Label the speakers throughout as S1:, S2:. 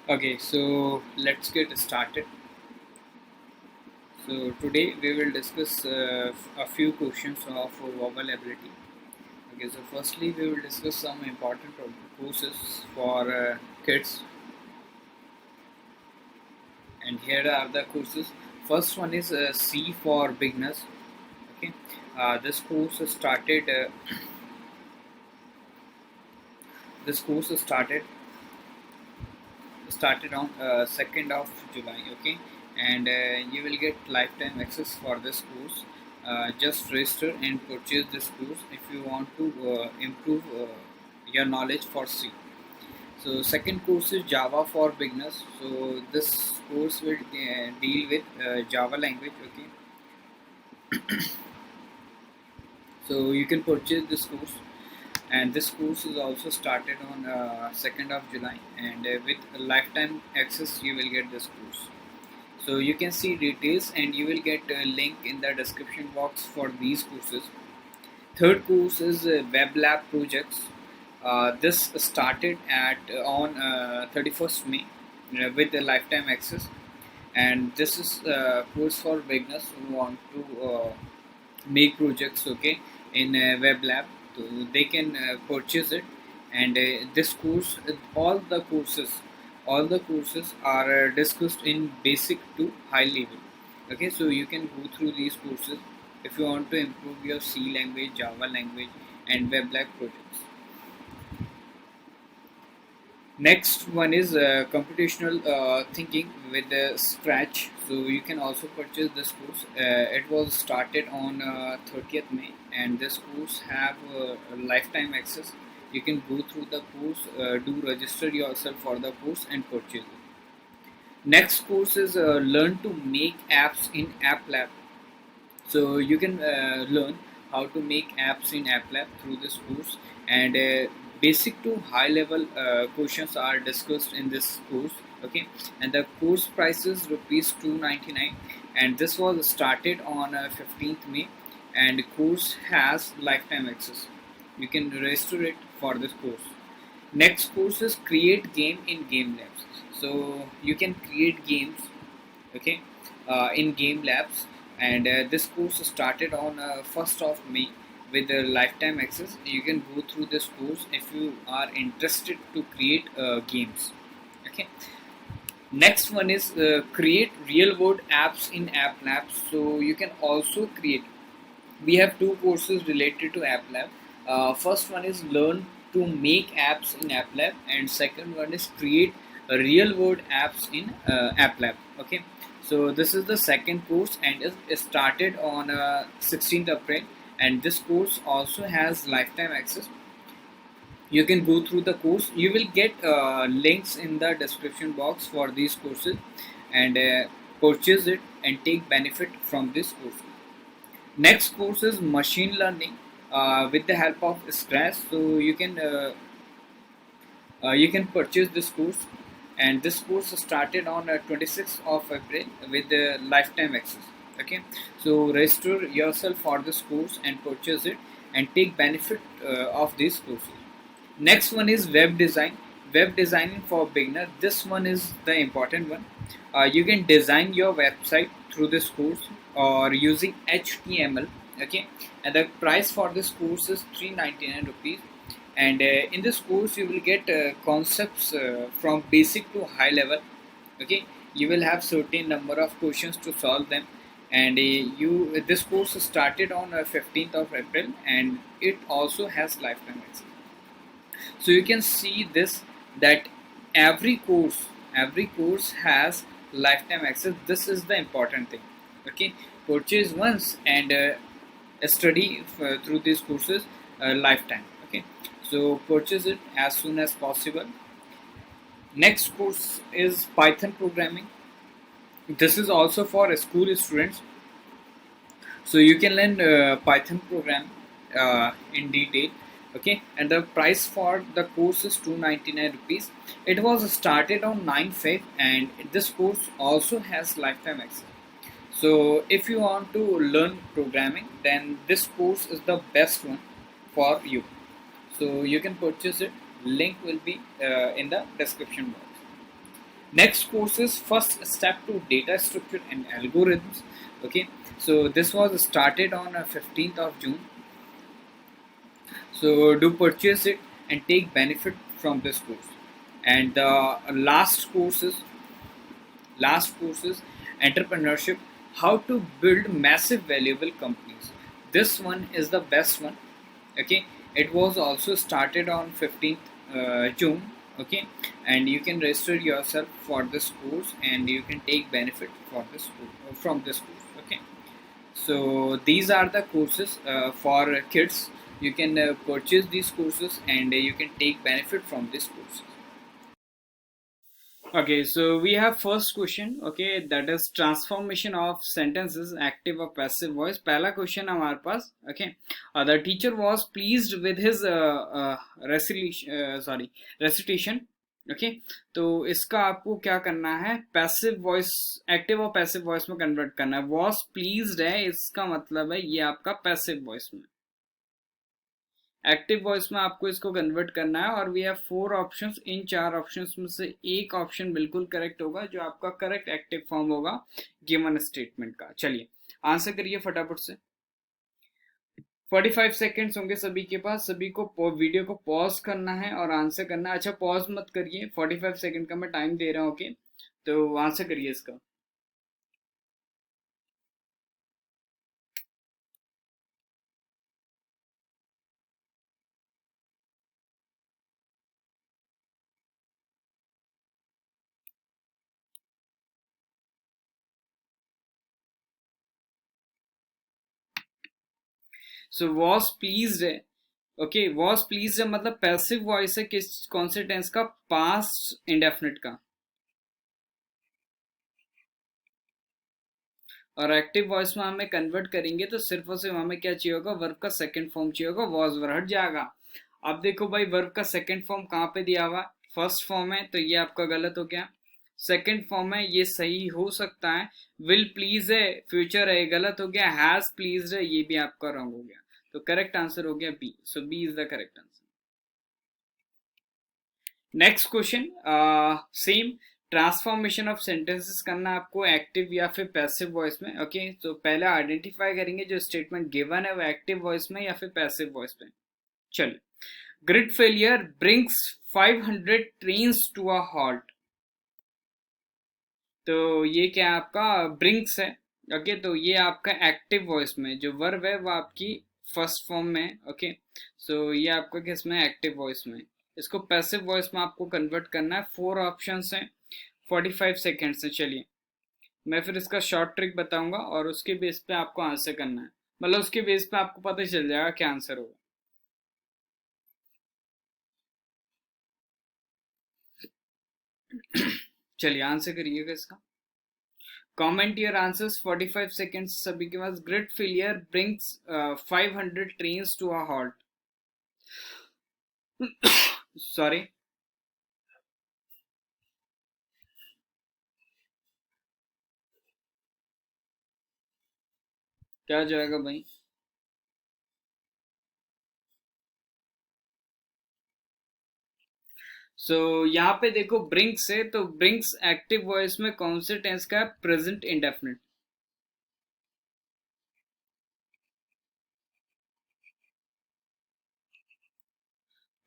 S1: Okay, so let's get started. So today we will discuss a few questions of vowel ability. Okay, so firstly we will discuss some important courses for kids, and here are the courses. First one is C for beginners. Okay, this course started. This course started on 2nd of July. Okay, and you will get lifetime access for this course. Just register and purchase this course if you want to improve your knowledge for C. So second course is Java for beginners. So this course will deal with Java language. Okay, so you can purchase this course, and this course is also started on 2nd of July, and with lifetime access you will get this course. So you can see details, and you will get a link in the description box for these courses. Third course is web lab projects. This started at on 31st May with the lifetime access, and this is course for beginners who want to make projects, okay, in web lab. So they can purchase it, and this course, all the courses are discussed in basic to high level. Okay, so you can go through these courses if you want to improve your C language, Java language, and web lab projects. Next one is computational thinking with Scratch. So you can also purchase this course. It was started on 30th May, and this course have a lifetime access. You can go through the course, do register yourself for the course, and purchase it. Next course is learn to make apps in App Lab. So you can learn how to make apps in App Lab through this course, and basic to high level questions are discussed in this course. Okay, and the course price is rupees 299, and this was started on 15th May, and course has lifetime access. You can register it for this course. Next course is create game in Game Labs. So you can create games, okay, in Game Labs, and this course started on 1st of May with lifetime access. You can go through this course if you are interested to create games. Okay. Next one is create real world apps in App Labs. So you can also create. We have two courses related to App Lab. First one is learn to make apps in App Lab, and second one is create real world apps in App Lab. Okay, so this is the second course, and it started on 16th April, and this course also has lifetime access. You can go through the course. You will get links in the description box for these courses, and purchase it and take benefit from this course. Next course is machine learning with the help of Scratch. So you can purchase this course, and this course started on 26th of April with the lifetime access. Okay, so register yourself for this course and purchase it and take benefit of these courses. Next one is web design. Web designing for beginner. This one is the important one. You can design your website through this course or using HTML. Okay, and the price for this course is 399 rupees. And in this course, you will get concepts from basic to high level. Okay, you will have certain number of questions to solve them, and you this course started on 15th of April, and it also has lifetime access. So you can see this, that every course has lifetime access. This is the important thing. Okay, purchase once and study through these courses lifetime. Okay, so purchase it as soon as possible. Next course is Python programming. This is also for school students, so you can learn Python program in detail. Okay, and the price for the course is 299 rupees. It was started on 9 Feb, and this course also has lifetime access. So if you want to learn programming, then this course is the best one for you. So you can purchase it. Link will be in the description box. Next course is first step to data structure and algorithms. Okay, so this was started on 15th of June. So do purchase it and take benefit from this course. And the last course is entrepreneurship, how to build massive valuable companies. This one is the best one. Okay, it was also started on 15th June. Okay, and you can register yourself for this course and you can take benefit for this from this course. Okay, so these are the courses for kids. You can purchase these courses and you can take benefit from these courses. Okay, so we have first question. Okay, that is transformation of sentences, active or passive voice. पहला question हमारे पास. Okay, the teacher was pleased with his recitation. Okay, तो इसका आपको क्या करना है, passive voice active और passive voice में कन्वर्ट करना है. was pleased है, इसका मतलब है ये आपका पैसिव वॉइस में. एक्टिव वॉइस में आपको इसको कन्वर्ट करना है और वी हैव 4 ऑप्शंस. इन 4 ऑप्शंस में से एक ऑप्शन बिल्कुल करेक्ट होगा जो आपका करेक्ट एक्टिव फॉर्म होगा गिवन स्टेटमेंट का. चलिए आंसर करिए फटाफट से. 45 सेकेंड्स होंगे सभी के पास. सभी को वीडियो को पॉज करना है और आंसर करना है. अच्छा पॉज मत करिए, 45 सेकेंड का मैं टाइम दे रहा हूँ. ओके, तो आंसर करिए इसका. सो वॉज प्लीज्ड है. ओके, वॉज प्लीज्ड है मतलब पैसिव वॉइस है किस कौन से टेंस का, पास्ट इंडेफिनिट का. और एक्टिव वॉइस में हमें कन्वर्ट करेंगे तो सिर्फ और सिर्फ हमें क्या चाहिए होगा, वर्ब का सेकंड फॉर्म चाहिए होगा. वॉज वर हट जाएगा. अब देखो भाई वर्ब का सेकंड फॉर्म कहाँ पे दिया हुआ, फर्स्ट फॉर्म है तो ये आपका गलत हो गया. सेकंड फॉर्म है ये सही हो सकता है. विल प्लीज है, फ्यूचर है, गलत हो गया. हैज प्लीज है, ये भी आपका रॉन्ग हो गया. तो करेक्ट आंसर हो गया B. So B is the correct answer. Next question same. Transformation of sentences करना है आपको एक्टिव या फिर पैसिव वॉइस में. ओके, तो पहले आइडेंटिफाई करेंगे जो स्टेटमेंट गिवन है वो एक्टिव वॉइस में या फिर पैसिव वॉइस में. चलिए, grid failure brings 500 trains to a halt. तो ये क्या है आपका, ब्रिंक्स है. ओके, तो ये आपका एक्टिव वॉइस में जो वर्ब है वो आपकी फर्स्ट फॉर्म में है. ओके, सो ये आपका किस में, एक्टिव वॉइस में. इसको पैसिव वॉइस में आपको कन्वर्ट करना है. 4 ऑप्शंस हैं, 45 सेकेंड से. चलिए मैं फिर इसका शॉर्ट ट्रिक बताऊंगा और उसके बेस पे आपको आंसर करना है. मतलब उसके बेस पे आपको पता चल जाएगा क्या आंसर होगा. चलिए आंसर करिएगा इसका. Comment your answers. 45 सेकेंड्स सभी के पास. Grid failure brings 500 trains to a halt. Sorry, क्या हो जाएगा भाई. सो यहाँ पे देखो ब्रिंक्स है, तो ब्रिंक्स एक्टिव वॉइस में कौन से टेंस का है, present indefinite.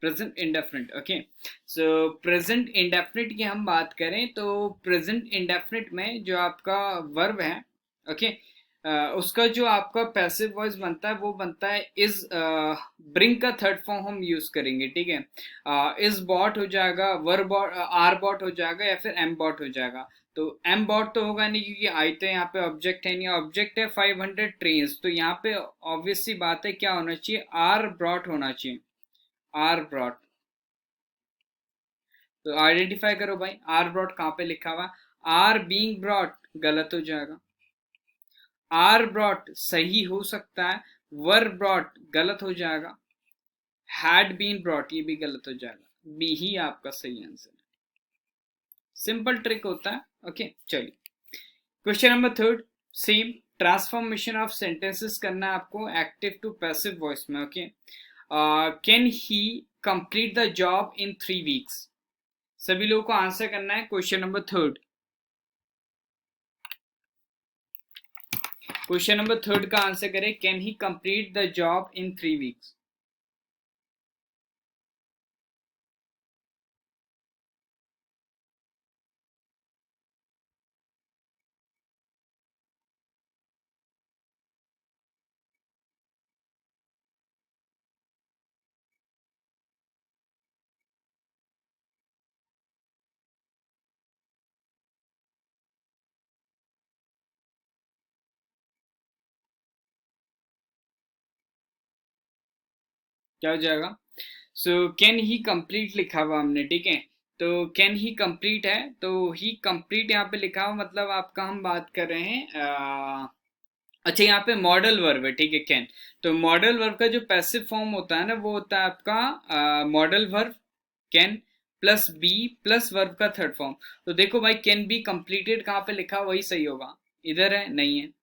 S1: Present indefinite. Okay, सो प्रेजेंट इंडेफिनिट की हम बात करें तो प्रेजेंट इंडेफिनिट में जो आपका वर्ब है, ओके, उसका जो आपका पैसिव वॉइस बनता है वो बनता है इज. ब्रिंग का थर्ड फॉर्म हम यूज करेंगे. ठीक है, इज बॉट हो जाएगा, वर्ब आर बॉट हो जाएगा या फिर एम बॉट हो जाएगा. तो एम बॉट तो होगा नहीं क्योंकि आई तो यहाँ पे ऑब्जेक्ट है नहीं. ऑब्जेक्ट है 500 ट्रेन्स, तो यहाँ पे ऑब्वियस सी बात है क्या होना चाहिए, आर ब्रॉट होना चाहिए. Are brought. तो आइडेंटिफाई करो भाई, आर ब्रॉट कहाँ पे लिखा हुआ. आर बीइंग ब्रॉट गलत हो जाएगा. आर ब्रॉट सही हो सकता है. वर ब्रॉट गलत हो जाएगा. हैड बीन ब्रॉट ये भी गलत हो जाएगा. बी ही आपका सही आंसर है. सिंपल ट्रिक होता है. ओके, चलिए question number third. Same transformation of sentences करना है आपको एक्टिव टू पैसिव वॉइस में. Okay, can he complete the job in 3 weeks. सभी लोगों को आंसर करना है question number third. Question number third का आंसर करें, can he complete the job in 3 weeks. क्या हो जाएगा? सो कैन ही कंप्लीट लिखा हुआ हमने, ठीक है। तो कैन ही कंप्लीट है, तो ही कंप्लीट यहाँ पे लिखा हुआ, मतलब आपका हम बात कर रहे हैं अच्छा यहाँ पे मॉडल वर्ब है, ठीक है, कैन। तो मॉडल वर्ब का जो पैसिव फॉर्म होता है ना, वो होता है आपका modal verb can plus be plus verb का थर्ड फॉर्म। तो देखो भाई, कैन बी कंप्लीटेड कहाँ पे लिखा, वही सही होगा। इधर है, नहीं है।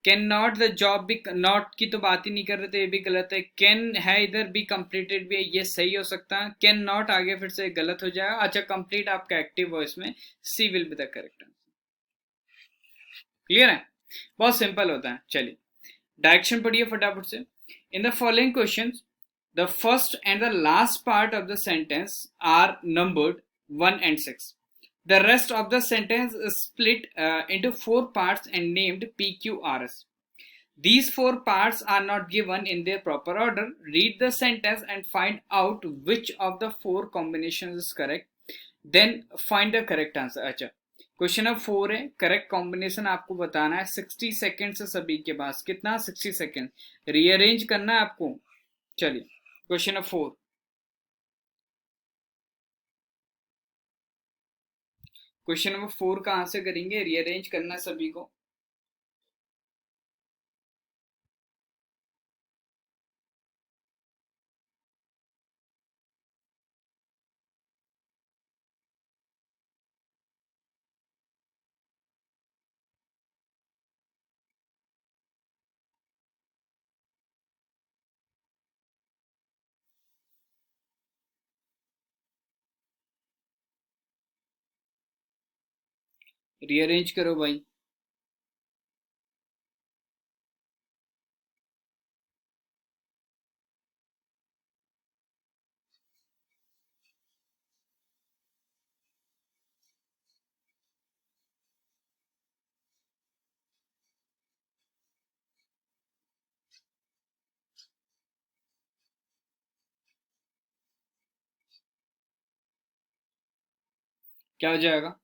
S1: कैन नॉट द जॉब भी, नॉट की तो बात ही नहीं कर रहे थे, ये भी गलत है। कैन है इधर, बी कंप्लीटेड भी है, ये सही हो सकता है। कैन नॉट आगे फिर से गलत हो जाएगा। अच्छा, कंप्लीट आपका एक्टिव वॉइस में, C will be the correct answer. Clear है? बहुत सिंपल होता है। चलिए डायरेक्शन पढ़िए फटाफट से। In the following question, the first and the last part of the sentence are numbered 1 and 6. The rest of the sentence is split into 4 parts and named PQRS. These 4 parts are not given in their proper order. Read the sentence and find out which of the 4 combinations is correct. Then find the correct answer. अच्छा, question number 4 है, correct combination आपको बताना है। 60 second से सभी के पास कितना, 60 second rearrange करना है आपको। चलिए क्वेश्चन नंबर 4, क्वेश्चन नंबर 4 का आंसर करेंगे, रीअरेंज करना है सभी को। रीअरेंज करो भाई। क्या हो जाएगा?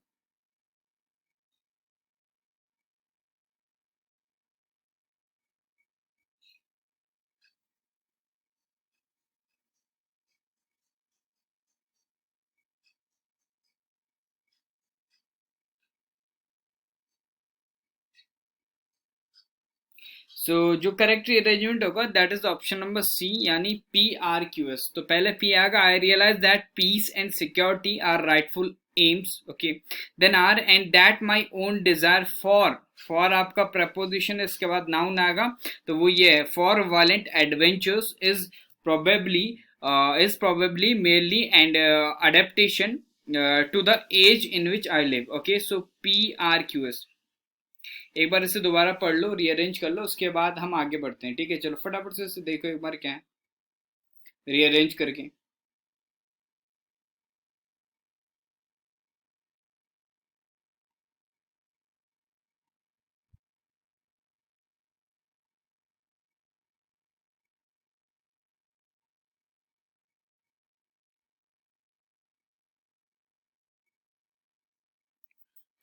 S1: सो जो करेक्ट अरेंजमेंट होगा that is option number C, यानी PRQS। तो पहले P आएगा, I realize that peace and security are rightful aims, okay. Then R, and that my own desire for, for आपका प्रपोजिशन है, इसके बाद नाउन आएगा, तो वो ये है, for violent adventures is probably, is probably merely and adaptation to the age in which I live. Okay, so PRQS। एक बार इसे दोबारा पढ़ लो, रीअरेंज कर लो, उसके बाद हम आगे बढ़ते हैं, ठीक है। चलो फटाफट से इसे देखो एक बार क्या है, रीअरेंज करके।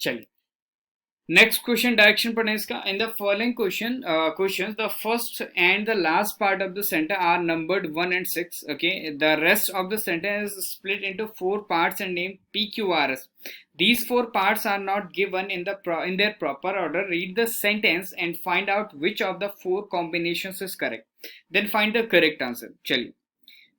S1: चलिए नेक्स्ट क्वेश्चन, डायरेक्शन पढ़ें इसका। In the following question the first and the last part of the sentence are numbered 1 and 6, okay। The rest of the sentence is split into 4 parts and named PQRS. These 4 parts are not given in their proper order. Read the sentence and find out which of the 4 combinations is correct, then find the correct answer। चलिए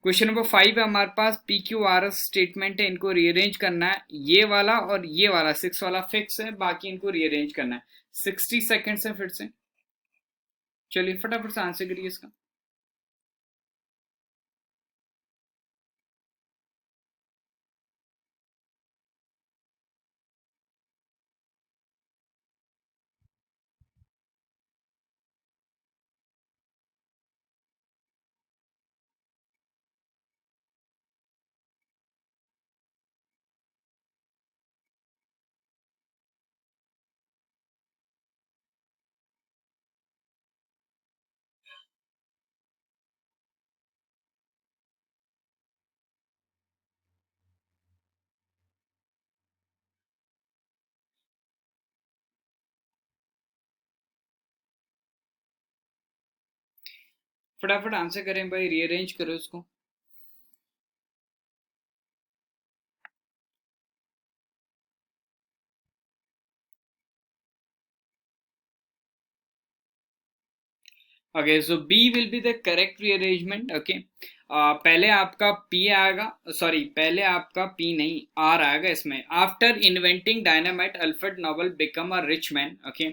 S1: question number 5 है हमारे पास, PQRS statement है, इनको rearrange करना है। ये वाला और ये वाला 6 वाला फिक्स है, बाकी इनको रीअरेंज करना है। 60 सेकेंड्स है फिर से। चलिए फटाफट से आंसर करिए इसका। फटाफट आंसर करें भाई, रीअरेंज करो इसको। Okay, so B will be the correct rearrangement. Okay, पहले आपका P आएगा, सॉरी पहले आपका P नहीं R आएगा इसमें। After inventing dynamite, Alfred Nobel become a rich man. Okay,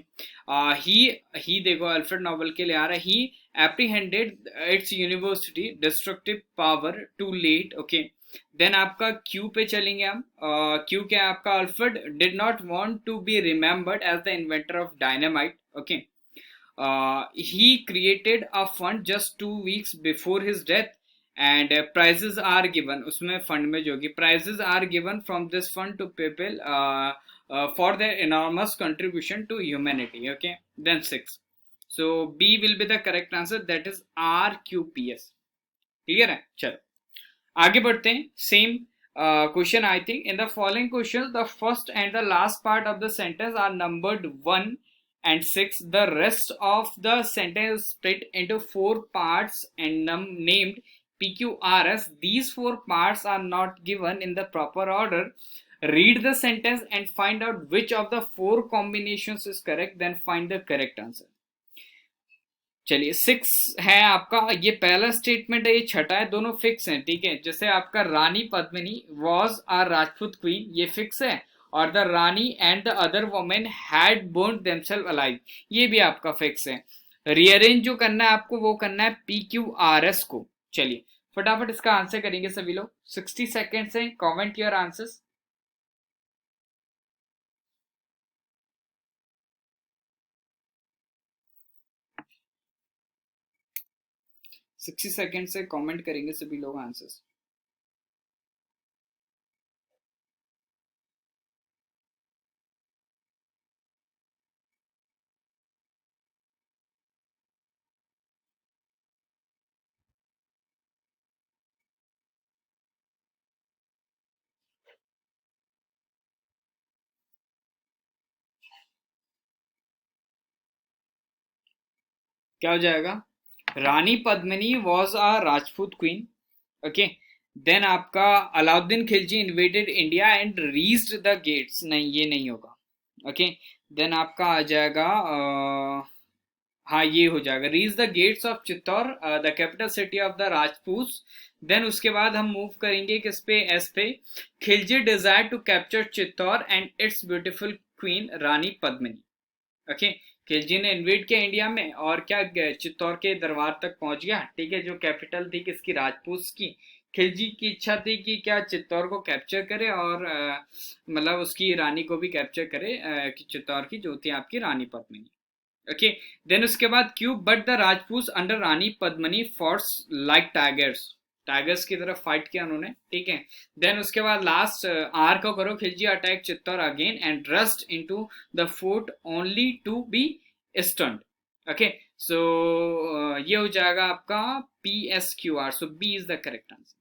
S1: he देखो अल्फ्रेड नोबेल के लिए आ रहा है, he apprehended its university destructive power too late. Okay, then आपका Q पे चलेंगे हम। Q क्या है आपका, Alfred did not want to be remembered as the inventor of dynamite. Okay, he created a fund just 2 weeks before his death and prizes are given, उसमें fund में जो होगी prizes are given from this fund to people for their enormous contribution to humanity. Okay, then 6, so B will be the correct answer, that is RQPS. Clear है, चलो आगे बढ़ते हैं। Same question I think in the following question the first and the last part of the sentence are numbered 1 and 6. The rest of the sentence is split into 4 parts and named PQRS. These 4 parts are not given in the proper order. Read the sentence and find out which of the 4 combinations is correct, then find the correct answer. चलिए 6 है आपका, ये पहला statement है, ये छठा है, दोनों फिक्स हैं। ठीक है, जैसे आपका Rani Padmini was a Rajput queen, ये फिक्स है। और the Rani and the other women had burn themselves alive, ये भी आपका फिक्स है। रीअरेंज जो करना है आपको वो करना है PQRS को। चलिए फटाफट इसका आंसर करेंगे सभी लोग, 60 सेकेंड से कॉमेंट योर आंसर्स। 60 सेकेंड से कमेंट करेंगे सभी लोग आंसर्स। क्या हो जाएगा, Rani Padmini was a Rajput queen. Okay, then आपका Alauddin Khilji invaded India and reached the gates, नहीं ये नहीं होगा। ओके, देन आपका आ जाएगा हाँ ये हो जाएगा, reach the gates of Chittor the capital city of the Rajput. Then उसके बाद हम मूव करेंगे किस पे, एस पे। Khilji desire to capture Chittor and its beautiful queen Rani Padmini. Okay, Khilji ने इन्वेड किया इंडिया में और क्या चित्तौड़ के दरबार तक पहुंच गया। ठीक है, जो कैपिटल थी किसकी, राजपूत की। खिलजी की इच्छा थी कि क्या चित्तौड़ को कैप्चर करे और मतलब उसकी रानी को भी कैप्चर करे, चित्तौड़ की जो थी आपकी रानी पद्मिनी। ओके, देन उसके बाद Q, but the Rajput under Rani Padmini फॉर्स लाइक टाइगर्स, टाइगर्स की तरफ फाइट किया उन्होंने। ठीक है, देन उसके बाद लास्ट आर को करो, Khilji attack Chittor again and rushed into the fort only to be stunned. Okay, so ये हो जाएगा आपका PSQR, so B is the correct answer.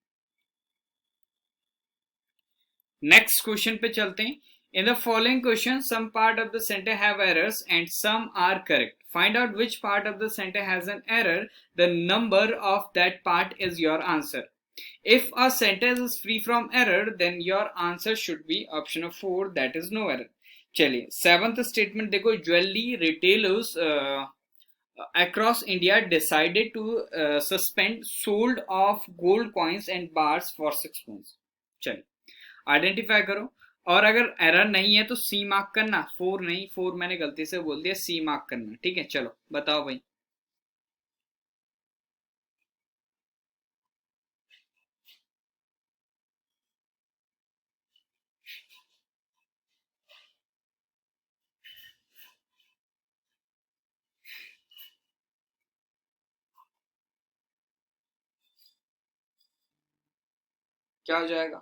S1: Next question पे चलते हैं। In the following question some part of the sentence have errors and some are correct, find out which part of the sentence has an error, the number of that part is your answer. If a sentence is free from error, then your answer should be option of 4, that is no error. चलिए seventh statement देखो, jewellery retailers across India decided to suspend sold of gold coins and bars for 6 months. चलिए identify करो, और अगर error नहीं है तो सी mark करना, 4 नहीं, 4 मैंने गलती से बोल दिया, सी मार्क करना। ठीक है, चलो बताओ भाई। क्या हो जाएगा,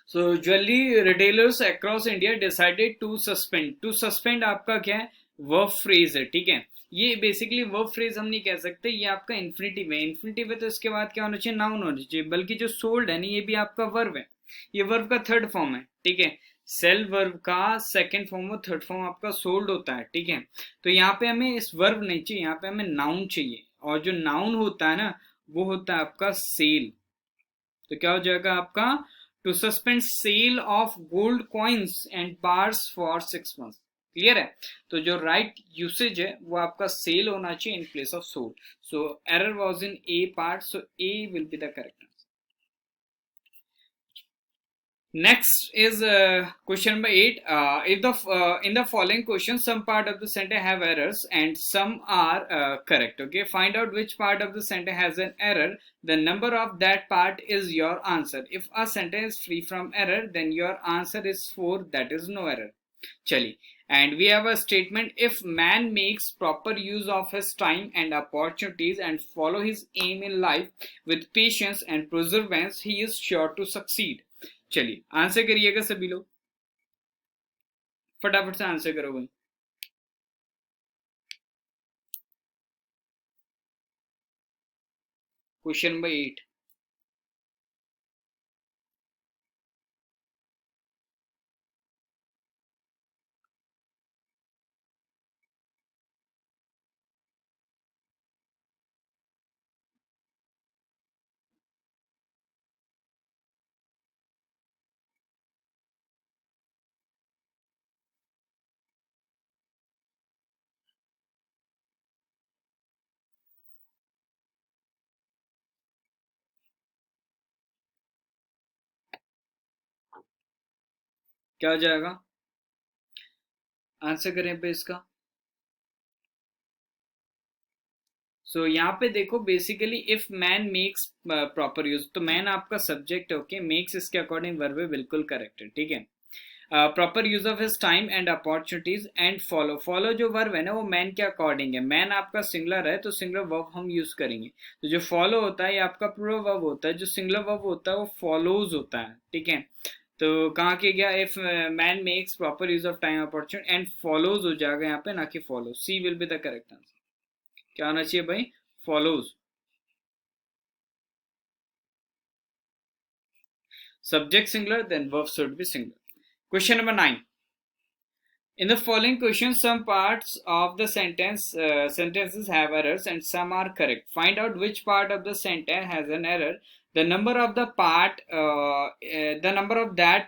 S1: so jewellery retailers across India decided to suspend. To suspend आपका क्या है, वर्ब फ्रेज है, ठीक है। ये बेसिकली वर्ब फ्रेज हम नहीं कह सकते, ये आपका इन्फिनिटिव है। इन्फिनिटिव है तो इसके बाद क्या होना चाहिए, नाउन होना चाहिए। बल्कि जो सोल्ड है ना, ये भी आपका वर्ब है, ये वर्ब का थर्ड फॉर्म है, ठीक है। सेल वर्ब का सेकंड फॉर्म और थर्ड फॉर्म आपका सोल्ड होता है, ठीक है। तो यहाँ पे हमें इस वर्ब नहीं चाहिए, यहाँ पे हमें नाउन चाहिए। और जो नाउन होता है ना, वो होता है आपका सेल। तो क्या हो जाएगा आपका, to suspend sale of gold coins and bars for 6 month. Clear है। तो जो राइट यूसेज है वो आपका सेल होना चाहिए इन place of sold. So error was in A part, so A will be the correct. Next is question number 8. If the in the following question, some part of the sentence have errors and some are correct. Okay, find out which part of the sentence has an error. The number of that part is your answer. If a sentence is free from error, then your answer is 4. That is no error. Chali. And we have a statement: if man makes proper use of his time and opportunities and follow his aim in life with patience and perseverance, he is sure to succeed. चलिए answer करिएगा सभी लोग, फटाफट से answer करो भाई। Question number 8। क्या हो जाएगा, आंसर करें पे इसका। सो यहाँ पे देखो, basically if man makes proper use, तो मैन आपका सब्जेक्ट है, ओके। मेक्स इसके अकॉर्डिंग वर्ब है, बिल्कुल करेक्ट है, ठीक है। Proper use of his time and opportunities and follow. Follow जो वर्ब है ना, वो मैन के अकॉर्डिंग है। मैन आपका सिंगुलर है तो सिंगुलर वर्ब हम यूज करेंगे। तो जो फॉलो होता है ये आपका प्लूरल वर्ब होता है, जो सिंगुलर वर्ब होता है वो फॉलोज होता है, ठीक है। तो कहाँ के गया, if man makes proper use of time opportunity and follows हो जाएगा यहाँ पे, ना कि follow. C will be the correct answer. क्या होना चाहिए भाई, follows. Subject singular, then verb should be singular. Question number 9. In the following question, some parts of the sentences have errors and some are correct. Find out which part of the sentence has an error. The number of that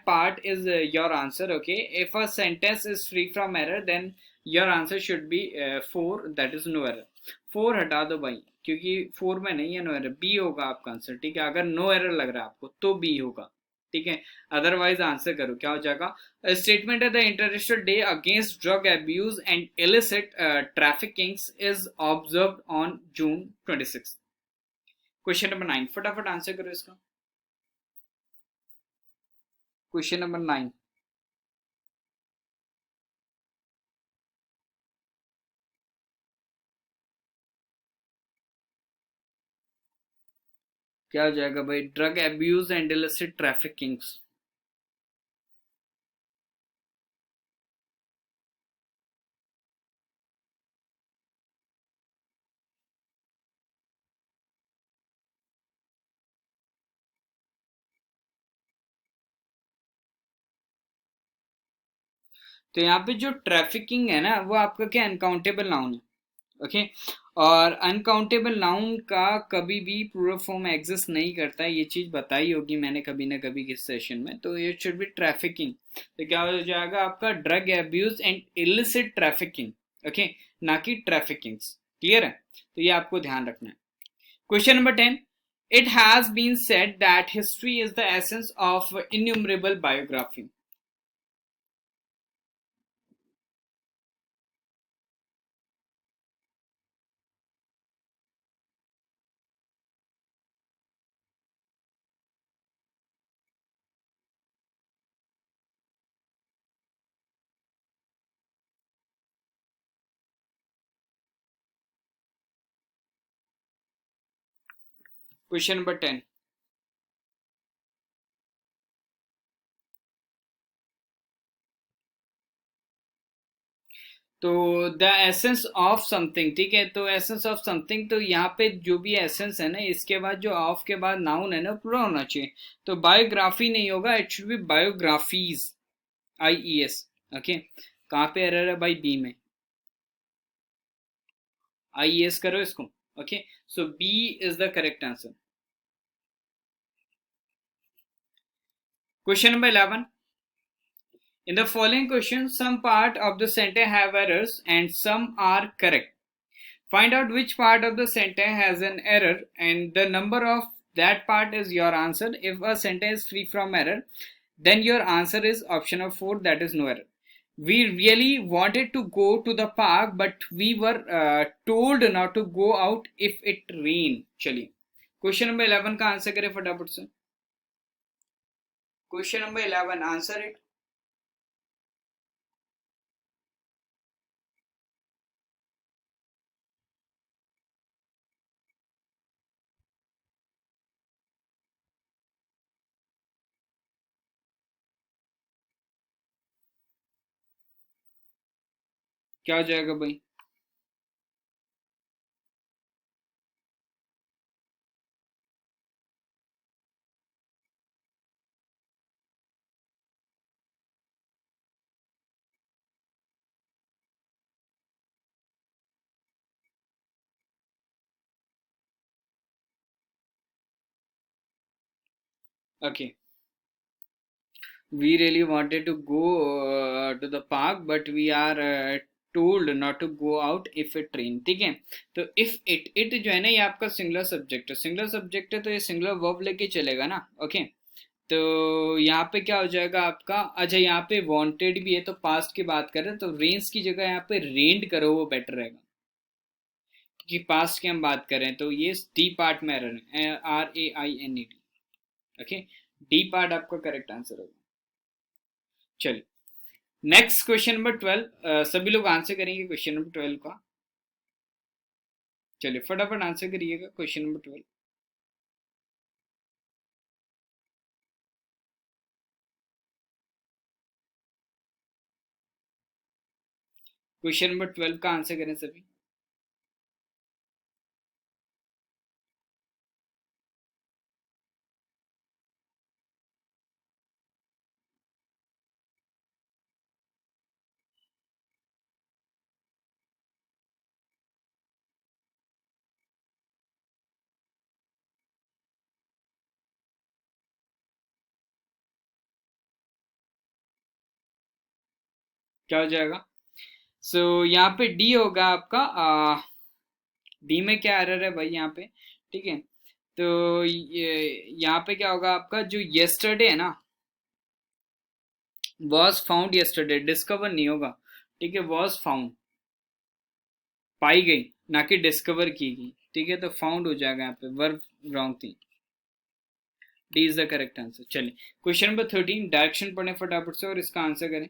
S1: part is your answer. Okay. If a sentence is free from error, then your answer should be 4. That is no error. 4 हटा दो भाई, क्योंकि 4 में नहीं है no error, B होगा आपका answer, ठीक है। अगर नो एरर लग रहा है आपको तो बी होगा, ठीक है। अदरवाइज आंसर करो, क्या हो जाएगा। स्टेटमेंट है, the international day against drug abuse and illicit trafficking is observed on June 26। Question number 9, फटाफट आंसर करो इसका। Question number 9। क्या हो जाएगा भाई, drug abuse and illicit trafficking. तो यहाँ पे जो ट्रैफिकिंग है ना, वो आपका क्या अनकाउंटेबल नाउन है, ओके। और अनकाउंटेबल नाउन का कभी भी प्लूरल फॉर्म एग्जिस्ट नहीं करता है, ये चीज बताई होगी मैंने कभी ना कभी किस सेशन में। तो ये शुड बी ट्रैफिकिंग। तो क्या हो जाएगा आपका, drug abuse and illicit trafficking, okay, ना कि ट्रैफिकिंग्स। क्लियर है। तो ये आपको ध्यान रखना है। Question number 10। It has been said that history is the essence of innumerable biography. Question number 10। तो द एसेंस ऑफ समथिंग, ठीक है, तो एसेंस ऑफ समथिंग, तो यहाँ पे जो भी एसेंस है ना, इसके बाद जो ऑफ के बाद नाउन है ना पूरा होना चाहिए। तो बायोग्राफी नहीं होगा, it should B biographies, IES। Okay, कहाँ पे एरर है भाई? बी में। IES करो इसको। Okay, so B is the correct answer. Question number 11। In the following question, some part of the sentence have errors and some are correct. Find out which part of the sentence has an error and the number of that part is your answer. If a sentence is free from error, then your answer is option of 4, that is no error. We really wanted to go to the park, but we were told not to go out if it rained. चलिए, question number 11 का answer करें फटाफट से। Question number 11, answer it. क्या हो जाएगा भाई? Okay, we really wanted to go to the park but we are told not to go out if it rain, ठीक है। तो इफ इट जो है ना, ये आपका सिंगुलर सब्जेक्ट है, सिंगुलर सब्जेक्ट है तो ये सिंगुलर वर्ब लेके चलेगा ना। ओके, तो यहाँ पे क्या हो जाएगा आपका? अच्छा, यहाँ पे वांटेड भी है तो पास्ट की बात कर रहे हैं, तो रेन्स की जगह यहाँ पे रेंड करो, वो बेटर रहेगा, क्योंकि पास्ट की हम बात कर रहे हैं। तो ये डी पार्ट में एरर है, RAINED। ओके, डी पार्ट आपका करेक्ट आंसर होगा। चलिए, नेक्स्ट क्वेश्चन नंबर 12, सभी लोग आंसर करेंगे क्वेश्चन नंबर 12 का। चलिए फटाफट आंसर करिएगा क्वेश्चन नंबर 12। क्वेश्चन नंबर 12 का आंसर करें सभी। क्या हो जाएगा? सो यहाँ पे डी होगा आपका। डी में क्या एरर है भाई यहाँ पे? ठीक है, तो ये यहाँ पे क्या होगा आपका? जो यस्टरडे है ना, वॉज फाउंड यस्टरडे, डिस्कवर नहीं होगा। ठीक है, वॉज फाउंड, पाई गई, ना कि डिस्कवर की गई। ठीक है, तो फाउंड हो जाएगा यहाँ पे, वर्ब रॉन्ग थी। D is the correct answer. चलिए, क्वेश्चन नंबर 13, डायरेक्शन पढ़ें फटाफट से और इसका आंसर करें।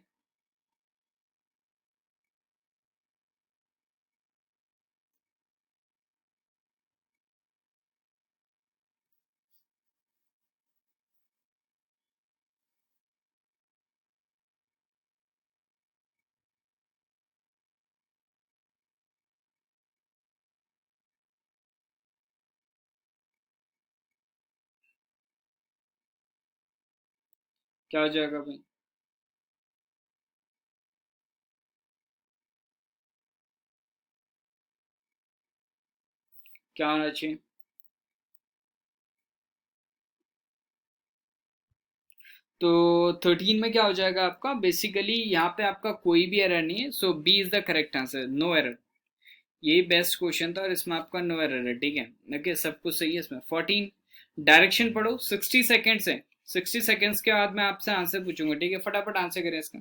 S1: क्या हो जाएगा भाई? क्या होना चाहिए? तो 13 में क्या हो जाएगा आपका? बेसिकली यहाँ पे आपका कोई भी एरर नहीं है, so B is the correct answer, no error. यही बेस्ट क्वेश्चन था और इसमें आपका नो एरर है। ठीक है, ओके, सब कुछ सही है इसमें। 14, डायरेक्शन पढ़ो, 60 सेकेंड्स है। 60 सेकेंड्स के बाद मैं आपसे आंसर पूछूंगा, ठीक है, फटाफट आंसर करें इसका।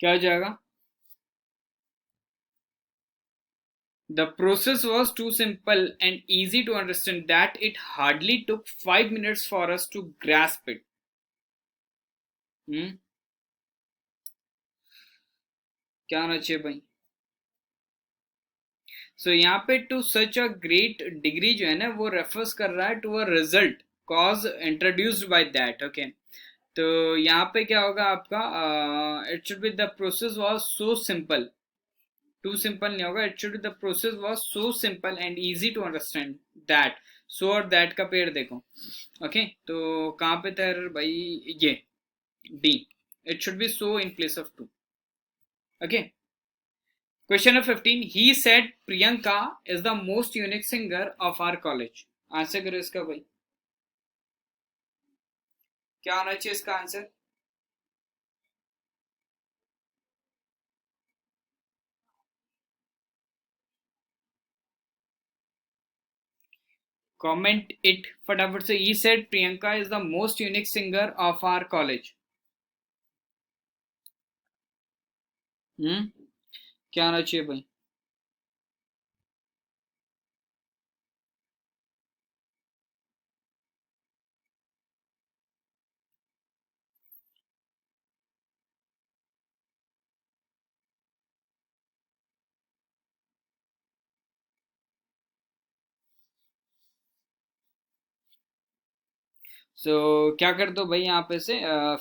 S1: क्या हो जाएगा? The process was too simple and easy to understand that it hardly took 5 minutes for us to grasp it. हम्म क्या होना चाहिए भाई? सो यहाँ पे to such a great degree जो है ना वो रेफर्स कर रहा है to a result cause introduced by that. Okay, तो यहाँ पे क्या होगा आपका? It should be the process was so simple. Too simple नहीं होगा, it should be the process was so simple and easy to understand that. So और that का पेड़ देखो. ओके, तो कहाँ पे था भाई? ये D. It should be so in place of to. Okay, question number 15. He said Priyanka is the most unique singer of our college. Answer करो इसका भाई. क्या होना चाहिए इसका आंसर? कमेंट इट फटाफट से. He said Priyanka is the most unique singer of our college. क्या होना चाहिए भाई? क्या कर दो भाई यहाँ पे से?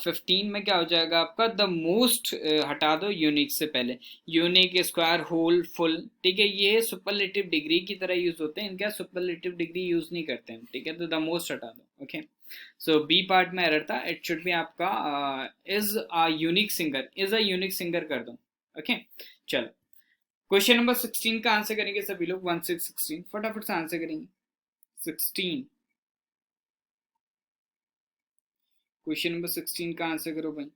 S1: 15 में क्या हो जाएगा आपका? द मोस्ट हटा दो यूनिक से पहले. Unique, square, whole, full. ठीक है, ये सुपरलेटिव डिग्री की तरह यूज होते हैं. इनका सुपरलेटिव डिग्री यूज नहीं करते हैं. ठीक है, तो द मोस्ट हटा दो. ओके, सो बी पार्ट में एरर था. इट शुड बी आपका is a unique singer. Is a unique singer कर दो. ओके, चलो क्वेश्चन नंबर 16 का आंसर करेंगे सभी लोग. 1 6 16 फटाफट से आंसर करेंगे. 16. क्वेश्चन नंबर 16 का आंसर करो भाई.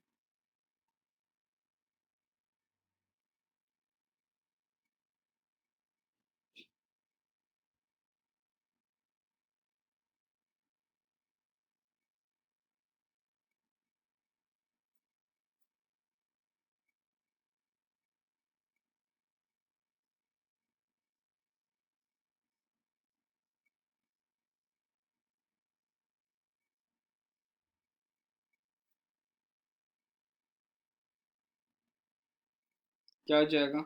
S1: क्या हो जाएगा?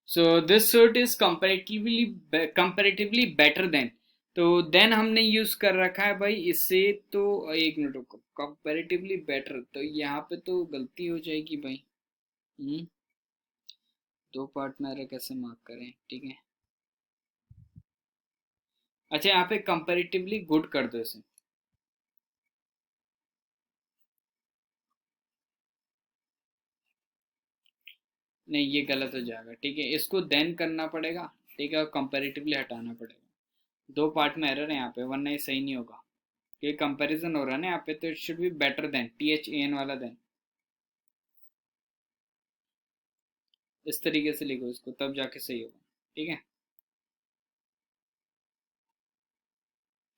S1: So this suit is comparatively better than. तो देन हमने यूज कर रखा है भाई इसे. तो एक मिनट रुको. कंपेरेटिवली बेटर तो यहाँ पे तो गलती हो जाएगी भाई. हम्म दो पार्ट में एरर कैसे मार्क करें? ठीक है, अच्छा यहाँ पे कंपेरेटिवली गुड कर दो इसे. नहीं, ये गलत हो जाएगा. ठीक है, इसको देन करना पड़ेगा. ठीक है, और कंपेरेटिवली हटाना पड़ेगा. दो पार्ट में एरर है यहाँ पे, वरना ये सही नहीं होगा. ये कंपैरिजन हो रहा है ना यहाँ पे, तो it should be better than. THAN वाला देन. इस तरीके से लिखो इसको, तब जाके सही होगा. ठीक है,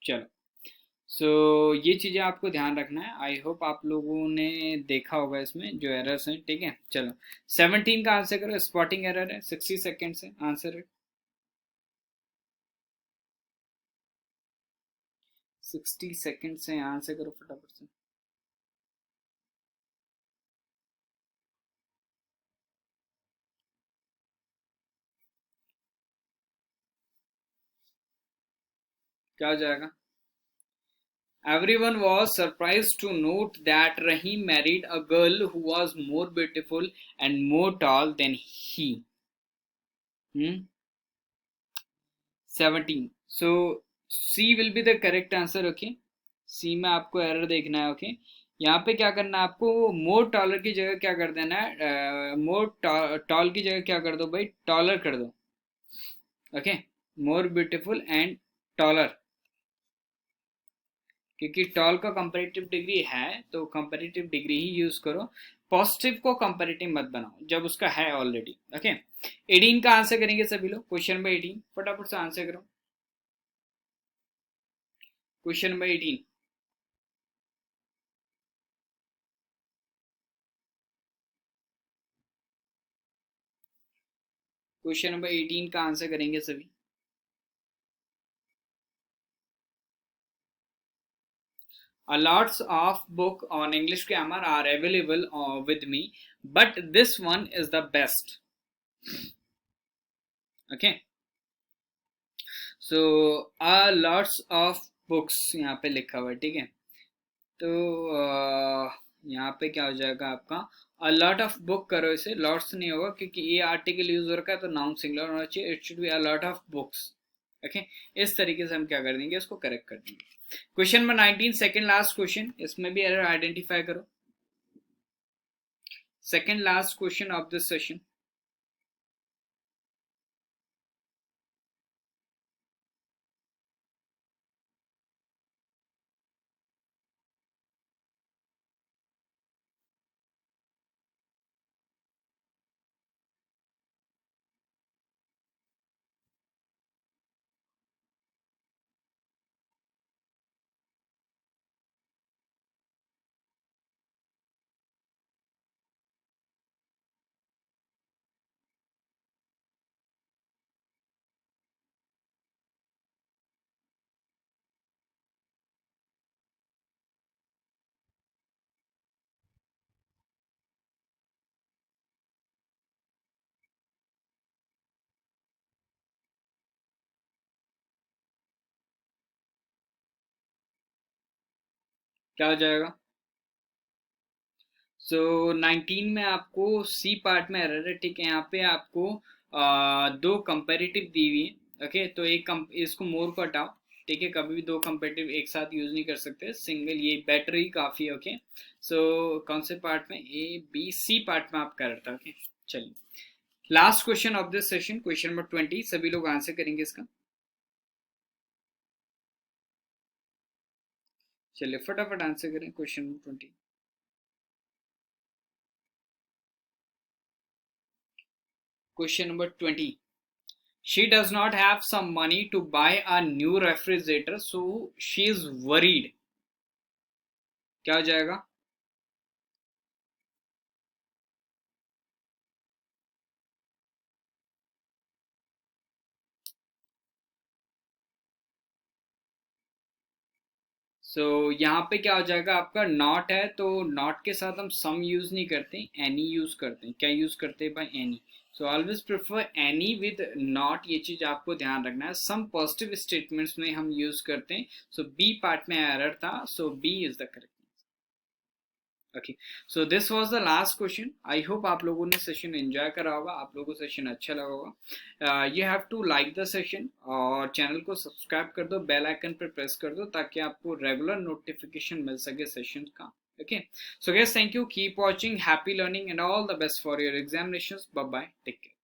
S1: चलो. ये चीज़ें आपको ध्यान रखना है. आई होप आप लोगों ने देखा होगा इसमें जो एरर्स हैं. ठीक है, चलो. 17 का आंसर करो. स्पॉटिंग एरर है. 60 सेकेंड से आंसर है. 60 सेकेंड से आंसर करो फटाफट से. क्या हो जाएगा? Everyone was surprised to note that Rahim married a girl who was more beautiful and more tall than he. 17. So C will be the correct answer. Okay. C में आपको एरर देखना है. ओके, यहाँ पे क्या करना है आपको? मोर टॉलर की जगह क्या कर देना है? मोर टॉल की जगह क्या कर दो भाई? टॉलर कर दो. Okay, more beautiful and taller. क्योंकि टॉल का कंपैरेटिव डिग्री है तो कंपैरेटिव डिग्री ही यूज करो. पॉजिटिव को कंपेरेटिव मत बनाओ जब उसका है ऑलरेडी। ओके, 18 का आंसर करेंगे सभी लोग। क्वेश्चन नंबर 18 फटाफट से आंसर करो। क्वेश्चन नंबर 18, क्वेश्चन नंबर 18 का आंसर करेंगे सभी। A lots of book on English grammar are available with me, but this one is the best. Okay, so a lots of books यहाँ पे लिखा हुआ है, ठीक है। तो यहाँ पे क्या हो जाएगा आपका, a lot of book करो, इसे lots नहीं होगा क्योंकि ये आर्टिकल यूज हो रखा है तो नाउन सिंगुलर होना चाहिए। It should B a lot of books। Okay, इस तरीके से हम क्या कर देंगे, इसको करेक्ट कर देंगे। Question number 19, second last question, इसमें भी एरर आइडेंटिफाई करो। Second last question of this session. क्या हो जाएगा? सो 19 में आपको सी पार्ट में एरर है, ठीक है। यहाँ पे आपको दो कंपेरेटिव दी हुई है। ओके, तो इसको मोर को हटाओ, ठीक है। कभी भी दो कंपेरेटिव एक साथ यूज नहीं कर सकते, सिंगल ये बेटर ही काफी है। ओके, सो कौन से पार्ट में, ए बी सी पार्ट में आप कर था। ओके, चलिए last question of this session, question number 20, सभी लोग आंसर करेंगे इसका। चलिए फटाफट आंसर करें question number 20। Question number 20, she does not have some money to buy a new refrigerator, so she is worried। क्या हो जाएगा? सो यहाँ पे क्या हो जाएगा आपका, नॉट है तो नॉट के साथ हम सम यूज नहीं करते, एनी यूज करते हैं। क्या यूज करते हैं भाई? Any. So always prefer any with not, ये चीज आपको ध्यान रखना है। सम पॉजिटिव स्टेटमेंट्स में हम यूज करते हैं। सो बी पार्ट में एरर था, so B is the correct. Okay, so this was the last question. I hope आप लोगों ने सेशन एंजॉय करा होगा, आप लोगों को सेशन अच्छा लगा होगा। You have to like the session और चैनल को सब्सक्राइब कर दो, बेल आइकन पर प्रेस कर दो ताकि आपको रेगुलर नोटिफिकेशन मिल सके सेशन का। Okay, so guys, thank you, keep watching, happy learning and all the best for your examinations. Bye bye, take care.